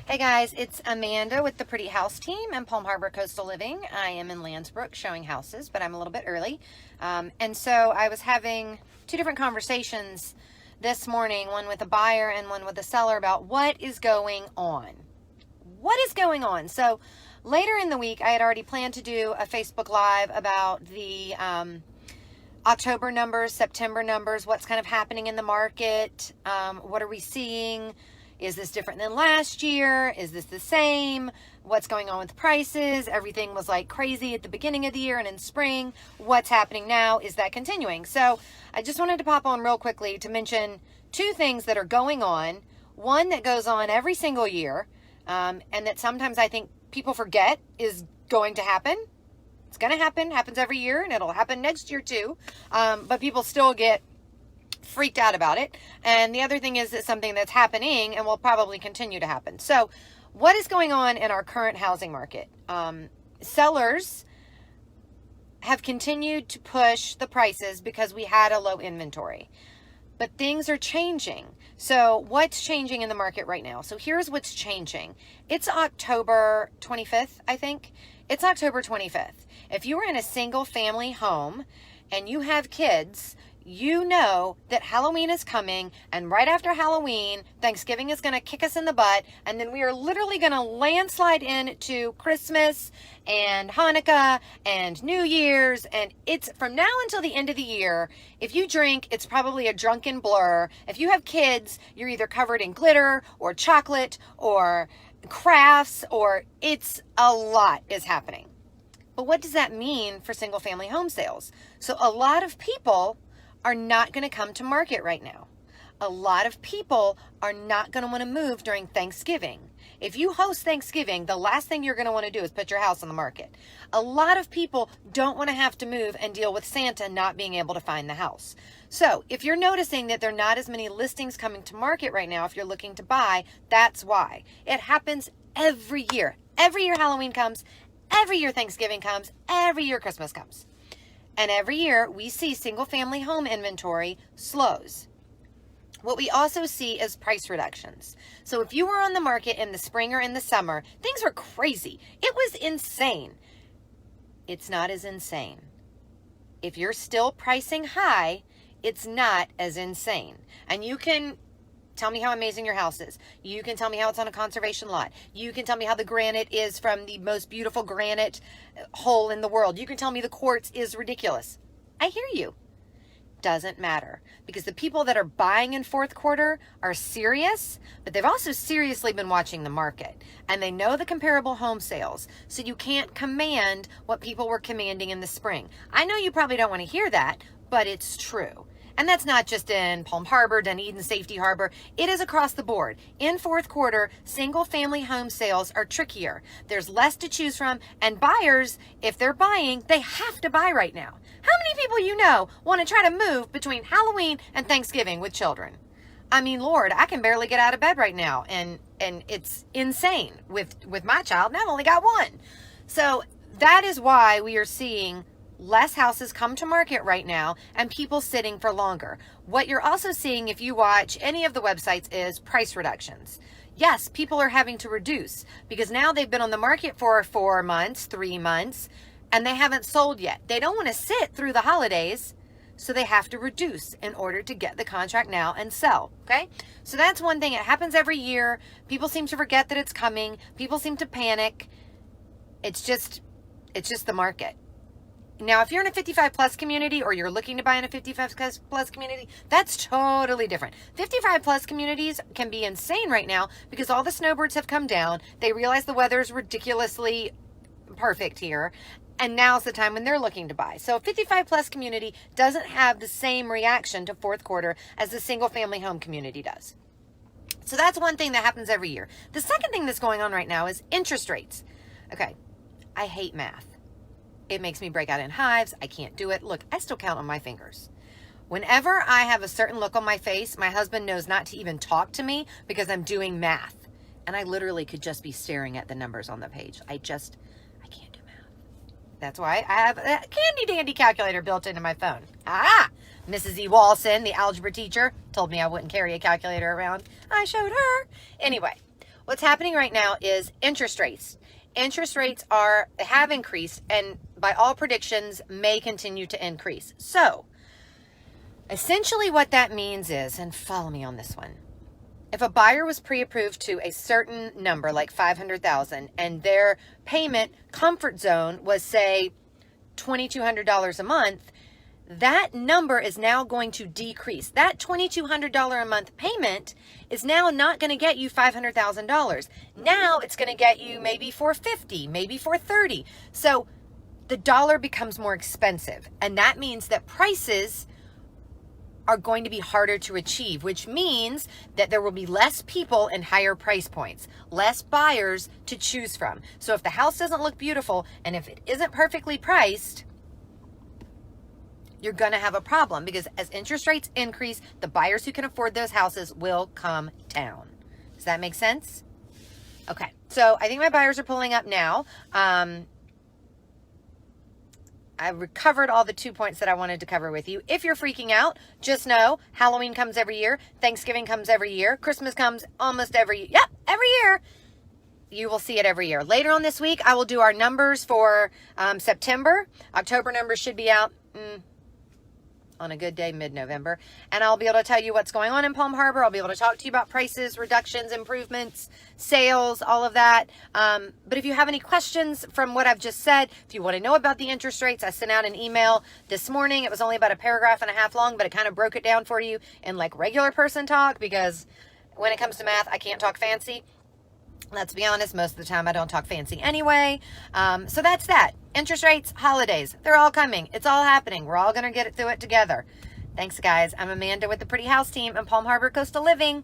Hey guys, it's Amanda with the Pretty House team in Palm Harbor Coastal Living. I am in Landsbrook showing houses, but I'm a little bit early. And so I was having two different conversations this morning, one with a buyer and one with a seller, about what is going on. What is going on? So later in the week, I had already planned to do a Facebook Live about the October numbers, September numbers, what's kind of happening in the market, what are we seeing? Is this different than last year? Is this the same? What's going on with prices? Everything was like crazy at the beginning of the year and in spring. What's happening now? Is that continuing? So I just wanted to pop on real quickly to mention two things that are going on. One that goes on every single year, and that sometimes I think people forget is going to happen. It's going to happen, happens every year, and it'll happen next year too. But people still get freaked out about it. And the other thing is it's something that's happening and will probably continue to happen. So what is going on in our current housing market? Sellers have continued to push the prices because we had a low inventory, but things are changing. So what's changing in the market right now? So here's what's changing. It's October 25th, I think. It's October 25th. If you are in a single family home and you have kids, you know that Halloween is coming, and right after Halloween, Thanksgiving is going to kick us in the butt, and then we are literally going to landslide into Christmas and Hanukkah and New Year's, and it's from now until the end of the year. If you drink, it's probably a drunken blur. If you have kids, you're either covered in glitter or chocolate or crafts, or it's a lot is happening. But what does that mean for single family home sales? So a lot of people are not going to come to market right now. A lot of people are not going to want to move during Thanksgiving. If you host Thanksgiving, the last thing you're going to want to do is put your house on the market. A lot of people don't want to have to move and deal with Santa not being able to find the house. So if you're noticing that there are not as many listings coming to market right now, if you're looking to buy, that's why. It happens every year. Every year Halloween comes, every year Thanksgiving comes, every year Christmas comes. And every year we see single family home inventory slows. What we also see is price reductions. So if you were on the market in the spring or in the summer, things were crazy. It was insane. It's not as insane. If you're still pricing high, it's not as insane. And you can tell me how amazing your house is. You can tell me how it's on a conservation lot. You can tell me how the granite is from the most beautiful granite hole in the world. You can tell me the quartz is ridiculous. I hear you. Doesn't matter, because the people that are buying in fourth quarter are serious, but they've also seriously been watching the market, and they know the comparable home sales. So you can't command what people were commanding in the spring. I know you probably don't want to hear that, but it's true. And that's not just in Palm Harbor, Dunedin, Safety Harbor. It is across the board. In fourth quarter, single family home sales are trickier. There's less to choose from, and buyers, if they're buying, they have to buy right now. How many people you know want to try to move between Halloween and Thanksgiving with children? I mean, Lord, I can barely get out of bed right now, and it's insane with my child, and I've only got one. So that is why we are seeing less houses come to market right now and people sitting for longer. What you're also seeing if you watch any of the websites is price reductions. Yes, people are having to reduce because now they've been on the market for 4 months, 3 months, and they haven't sold yet. They don't want to sit through the holidays, so they have to reduce in order to get the contract now and sell. Okay? So that's one thing. It happens every year. People seem to forget that it's coming. People seem to panic. It's just the market. Now, if you're in a 55 plus community or you're looking to buy in a 55 plus community, that's totally different. 55 plus communities can be insane right now because all the snowbirds have come down. They realize the weather is ridiculously perfect here. And now's the time when they're looking to buy. So a 55 plus community doesn't have the same reaction to fourth quarter as the single family home community does. So that's one thing that happens every year. The second thing that's going on right now is interest rates. Okay, I hate math. It makes me break out in hives. I can't do it. Look, I still count on my fingers. Whenever I have a certain look on my face, my husband knows not to even talk to me because I'm doing math. And I literally could just be staring at the numbers on the page. I can't do math. That's why I have a handy dandy calculator built into my phone. Mrs. E. Walson, the algebra teacher, told me I wouldn't carry a calculator around. I showed her. Anyway, what's happening right now is interest rates. Interest rates have increased, and by all predictions may continue to increase. So essentially what that means is, and follow me on this one, if a buyer was pre-approved to a certain number, like $500,000, and their payment comfort zone was, say, $2,200 a month, that number is now going to decrease. That $2,200 a month payment is now not going to get you $500,000. Now it's going to get you maybe $450,000, maybe $430,000. So the dollar becomes more expensive, and that means that prices are going to be harder to achieve, which means that there will be less people in higher price points, less buyers to choose from. So if the house doesn't look beautiful and if it isn't perfectly priced, you're going to have a problem, because as interest rates increase, the buyers who can afford those houses will come down. Does that make sense? Okay, so I think my buyers are pulling up now. I recovered all the 2 points that I wanted to cover with you. If you're freaking out, just know Halloween comes every year. Thanksgiving comes every year. Christmas comes almost every year. Yep, every year. You will see it every year. Later on this week, I will do our numbers for September. October numbers should be out on a good day, mid-November. And I'll be able to tell you what's going on in Palm Harbor. I'll be able to talk to you about prices, reductions, improvements, sales, all of that. But if you have any questions from what I've just said, if you want to know about the interest rates, I sent out an email this morning. It was only about a paragraph and a half long, but it kind of broke it down for you in like regular person talk, because when it comes to math, I can't talk fancy. Let's be honest, most of the time I don't talk fancy anyway. So that's that. Interest rates, holidays, they're all coming. It's all happening. We're all going to get through it together. Thanks, guys. I'm Amanda with the Pretty House Team and Palm Harbor Coastal Living.